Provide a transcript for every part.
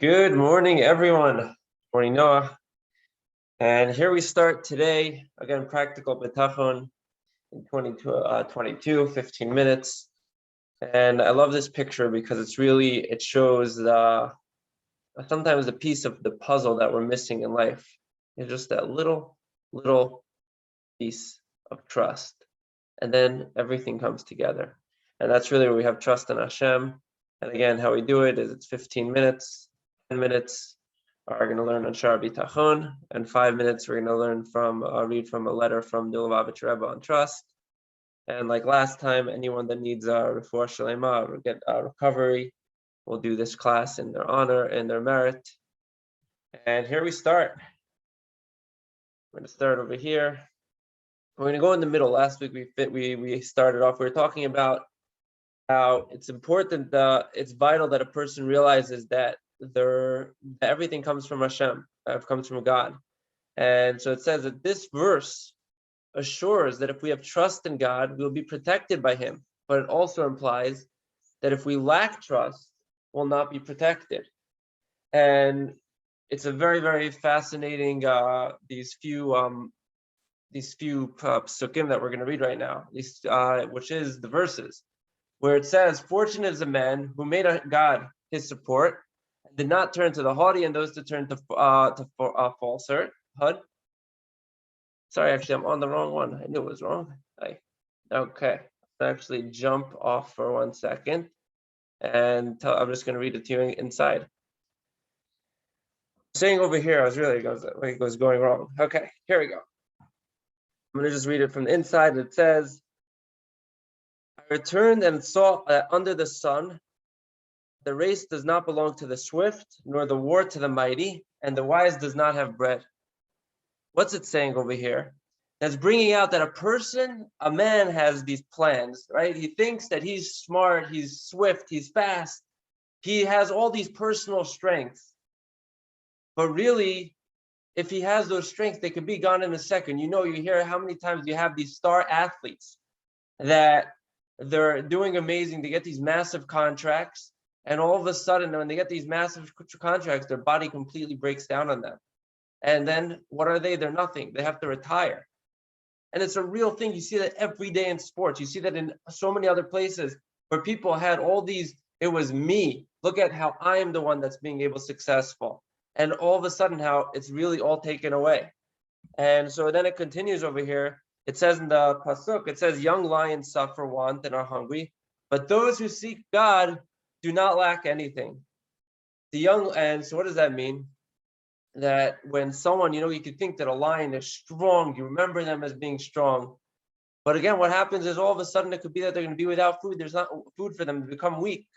Good morning, everyone. Morning, Noah. And here we start today, again, practical Bitachon in 15 minutes. And I love this picture because it shows sometimes a piece of the puzzle that we're missing in life. It's just that little piece of trust. And then everything comes together. And that's really where we have trust in Hashem. And again, how we do it is it's 15 minutes, 10 minutes are going to learn on Shaar Habitachon, and 5 minutes we're going to read from a letter from the Lubavitcher Rebbe on trust. And like last time, anyone that needs a refuah shalema or get a recovery, we'll do this class in their honor and their merit. And here we start. We're going to start over here. We're going to go in the middle. Last week we started off. We were talking about how it's important, it's vital that a person realizes that everything comes from Hashem, comes from God. And so it says that this verse assures that if we have trust in God, we'll be protected by Him. But it also implies that if we lack trust, we'll not be protected. And it's a very, very fascinating these few psukim that we're going to read right now, which is the verses, where it says, "Fortunate is a man who made God his support, and did not turn to the haughty and those that turn to falsehood." Sorry, actually, I'm on the wrong one. I knew it was wrong. Okay, I'll actually jump off for 1 second, and I'm just going to read it to you inside. Saying over here, it was going wrong. Okay, here we go. I'm going to just read it from the inside. It says, "I returned and saw that under the sun, the race does not belong to the swift, nor the war to the mighty, and the wise does not have bread." What's it saying over here? That's bringing out that a man has these plans, right? He thinks that he's smart, he's swift, he's fast. He has all these personal strengths. But really, if he has those strengths, they could be gone in a second. You hear how many times you have these star athletes that they're doing amazing. They get these massive contracts. And all of a sudden, when they get these massive contracts, their body completely breaks down on them. And then what are they? They're nothing. They have to retire. And it's a real thing. You see that every day in sports. You see that in so many other places where people had all these, it was me. Look at how I am the one that's being able successful. And all of a sudden how it's really all taken away. And so then it continues over here. It says in the pasuk, it says, "Young lions suffer want and are hungry, but those who seek God do not lack anything." And so what does that mean? That when someone, you could think that a lion is strong, you remember them as being strong. But again, what happens is all of a sudden it could be that they're going to be without food. There's not food for them to become weak.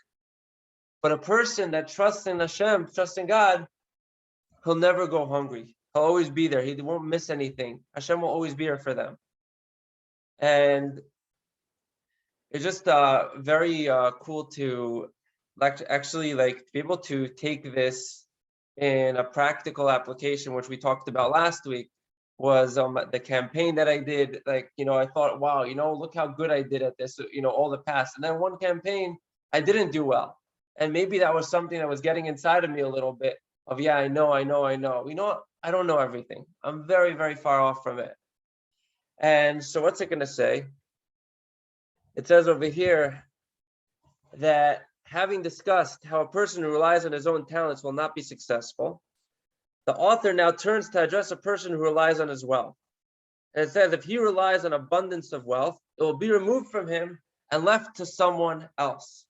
But a person that trusts in Hashem, trusts in God, he'll never go hungry. He'll always be there. He won't miss anything. Hashem will always be there for them. And it's just very cool to actually be able to take this in a practical application, which we talked about last week, was the campaign that I did. I thought, wow, look how good I did at this, all the past. And then one campaign, I didn't do well. And maybe that was something that was getting inside of me a little bit of, yeah, I know. I don't know everything. I'm very, very far off from it. And so what's it going to say? It says over here that having discussed how a person who relies on his own talents will not be successful, the author now turns to address a person who relies on his wealth. And it says, if he relies on abundance of wealth, it will be removed from him and left to someone else.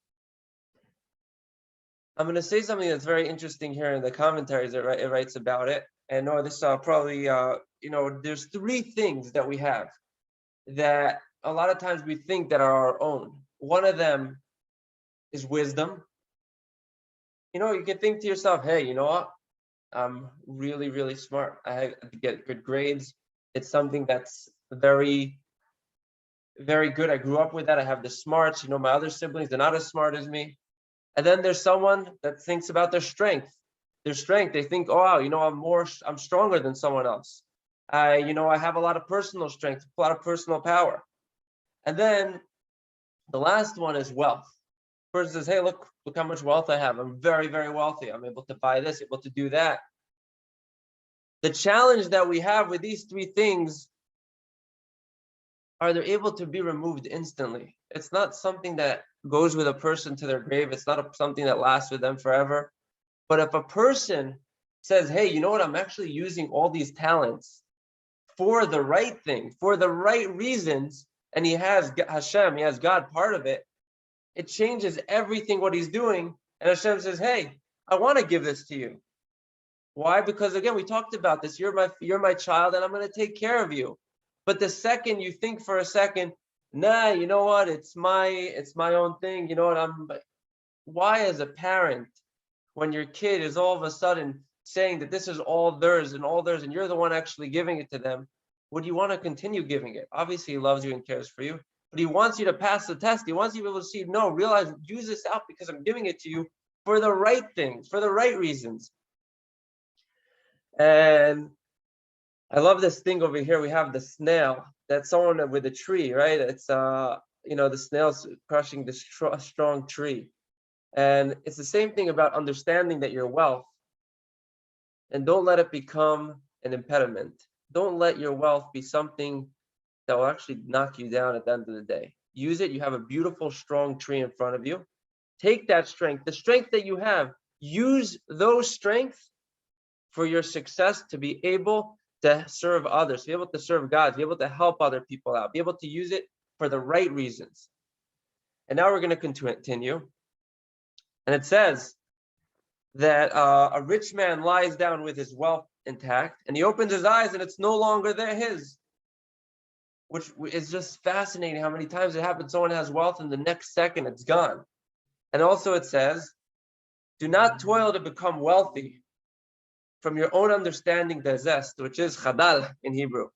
I'm going to say something that's very interesting here in the commentaries. It writes about it. And this probably, there's 3 things that we have that a lot of times we think that are our own. One of them is wisdom. You can think to yourself, hey, you know what? I'm really, really smart. I get good grades. It's something that's very, very good. I grew up with that. I have the smarts. My other siblings, they're not as smart as me. And then there's someone that thinks about their strength. They think, oh, wow, I'm stronger than someone else. I have a lot of personal strength, a lot of personal power. And then the last one is wealth. Person says, hey, look how much wealth I have. I'm very, very wealthy. I'm able to buy this, able to do that. The challenge that we have with these three things are they're able to be removed instantly. It's not something that goes with a person to their grave. It's not something that lasts with them forever. But if a person says, hey, you know what? I'm actually using all these talents for the right thing, for the right reasons, and he has Hashem, he has God part of it, it changes everything what he's doing. And Hashem says, hey, I want to give this to you. Why? Because again, we talked about this. You're my child, and I'm going to take care of you. But the second you think for a second, nah, you know what? It's my own thing. You know what? Why, as a parent, when your kid is all of a sudden saying that this is all theirs, and you're the one actually giving it to them, would you want to continue giving it? Obviously, he loves you and cares for you, but he wants you to pass the test. He wants you to be able to see, no, realize, use this out because I'm giving it to you for the right things, for the right reasons. And I love this thing over here. We have the snail. That's someone with a tree, right? It's the snail's crushing this strong tree. And it's the same thing about understanding that your wealth, and don't let it become an impediment. Don't let your wealth be something that will actually knock you down at the end of the day. Use it. You have a beautiful, strong tree in front of you. Take that strength, the strength that you have, use those strengths for your success, to be able to serve others, to be able to serve God, to be able to help other people out, be able to use it for the right reasons. And now we're going to continue. And it says that a rich man lies down with his wealth intact, and he opens his eyes and it's no longer his, which is just fascinating how many times it happens. Someone has wealth and the next second it's gone. And also it says, do not toil to become wealthy from your own understanding, the zest, which is chadal in Hebrew.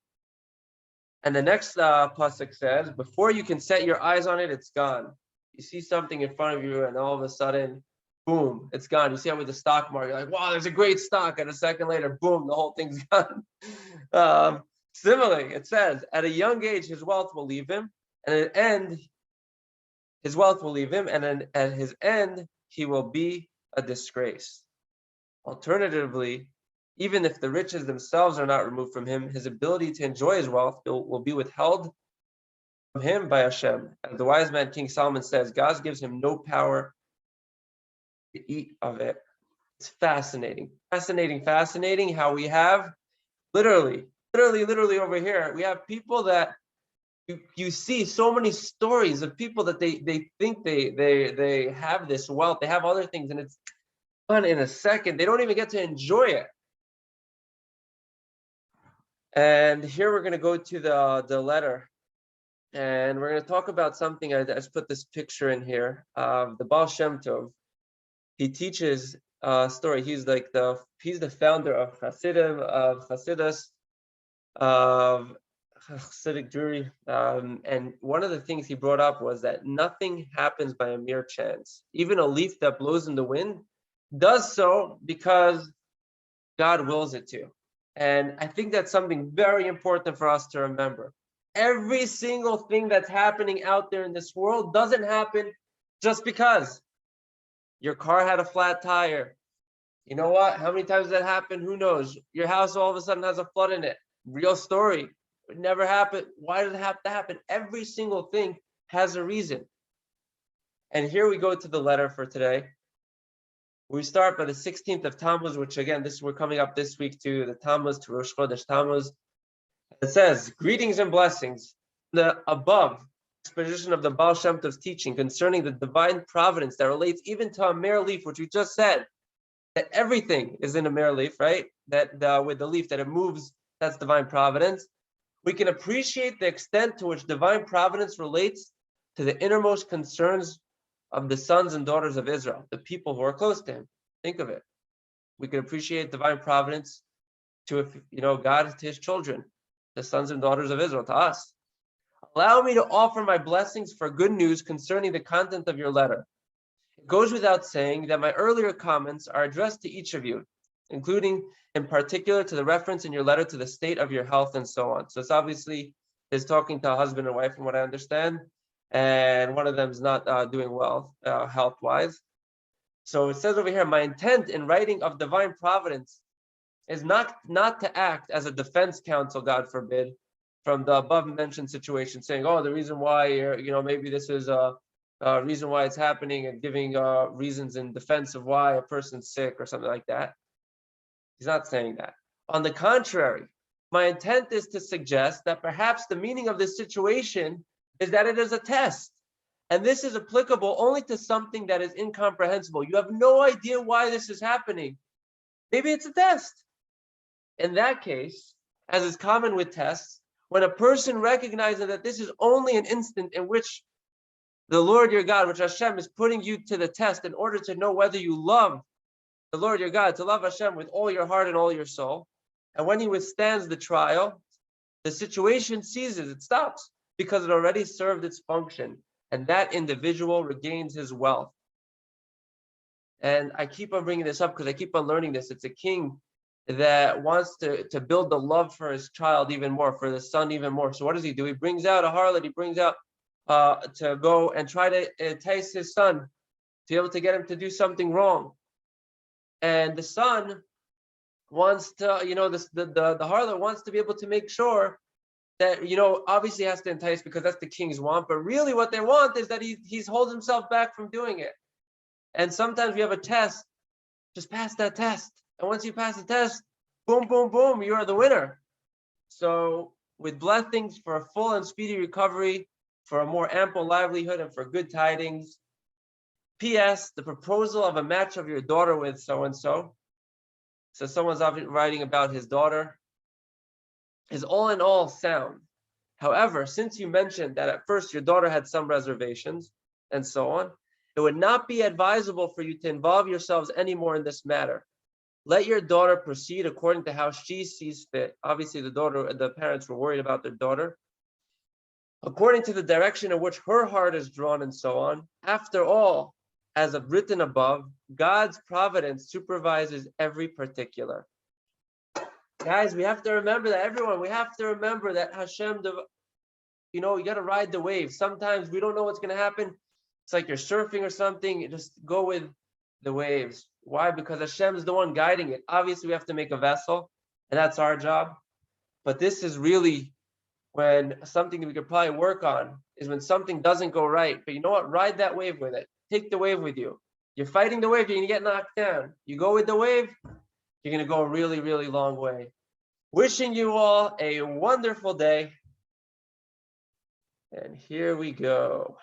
And the next pasuk says, before you can set your eyes on it, it's gone. You see something in front of you and all of a sudden, boom, it's gone. You see how with the stock market, you're like, wow, there's a great stock. And a second later, boom, the whole thing's gone. Similarly, it says, at a young age, his wealth will leave him, and at the end, his wealth will leave him, and then at his end, he will be a disgrace. Alternatively, even if the riches themselves are not removed from him, his ability to enjoy his wealth will be withheld from him by Hashem. As the wise man King Solomon says, God gives him no power to eat of it. It's fascinating how we have literally over here, we have people that you see so many stories of people that they think they have this wealth, they have other things, and it's gone in a second. They don't even get to enjoy it. And here we're going to go to the letter, and we're going to talk about something. I just put this picture in here of the Baal Shem Tov. He teaches a story. He's the founder of Hasidim, of Hasidus, of Hasidic Jewry. And one of the things he brought up was that nothing happens by a mere chance. Even a leaf that blows in the wind does so because God wills it to. And I think that's something very important for us to remember. Every single thing that's happening out there in this world doesn't happen just because. Your car had a flat tire. You know what? How many times that happened? Who knows? Your house all of a sudden has a flood in it. Real story. It never happened. Why did it have to happen? Every single thing has a reason. And here we go to the letter for today. We start by the 16th of Tammuz, which again, we're coming up this week to the Tammuz, to Rosh Chodesh Tammuz. It says, greetings and blessings. The above exposition of the Baal Shem Tov's teaching concerning the divine providence that relates even to a mere leaf, which we just said, that everything is in a mere leaf, right? That with the leaf, that it moves, that's divine providence. We can appreciate the extent to which divine providence relates to the innermost concerns of the sons and daughters of Israel, the people who are close to him. Think of it. We can appreciate divine providence to, God, to his children, the sons and daughters of Israel, to us. Allow me to offer my blessings for good news concerning the content of your letter. It goes without saying that my earlier comments are addressed to each of you, including in particular to the reference in your letter to the state of your health and so on. So it's obviously is talking to a husband and wife, from what I understand. and one of them is not doing well health-wise. So it says over here, my intent in writing of divine providence is not to act as a defense counsel, God forbid, from the above mentioned situation, saying, oh, the reason why maybe this is a reason why it's happening, and giving reasons in defense of why a person's sick or something like that. He's not saying that. On the contrary, my intent is to suggest that perhaps the meaning of this situation is that it is a test. And this is applicable only to something that is incomprehensible. You have no idea why this is happening. Maybe it's a test. In that case, as is common with tests, when a person recognizes that this is only an instant in which the Lord your God, which Hashem is putting you to the test in order to know whether you love the Lord your God, to love Hashem with all your heart and all your soul. And when he withstands the trial, the situation ceases, it stops, because it already served its function. And that individual regains his wealth. And I keep on bringing this up because I keep on learning this. It's a king that wants to build the love for his child even more, for the son even more. So what does he do? He brings out a harlot, he brings out to go and try to entice his son, to be able to get him to do something wrong. And the son wants to, the harlot wants to be able to make sure that, obviously has to entice because that's the king's want, but really what they want is that he holds himself back from doing it. And sometimes we have a test, just pass that test. And once you pass the test, boom, boom, boom, you are the winner. So with blessings for a full and speedy recovery, for a more ample livelihood, and for good tidings. P.S. The proposal of a match of your daughter with so-and-so. So someone's writing about his daughter. Is all in all sound. However, since you mentioned that at first your daughter had some reservations and so on, it would not be advisable for you to involve yourselves anymore in this matter. Let your daughter proceed according to how she sees fit. Obviously, the parents were worried about their daughter. According to the direction in which her heart is drawn and so on. After all, as written above, God's providence supervises every particular. Guys, we have to remember that, we have to remember that Hashem, you got to ride the wave. Sometimes we don't know what's going to happen. It's like you're surfing or something. You just go with the waves. Why? Because Hashem is the one guiding it. Obviously, we have to make a vessel, and that's our job. But this is really when something that we could probably work on is when something doesn't go right. But you know what? Ride that wave with it. Take the wave with you. You're fighting the wave, you're going to get knocked down. You go with the wave, you're going to go a really, really long way. Wishing you all a wonderful day. And here we go.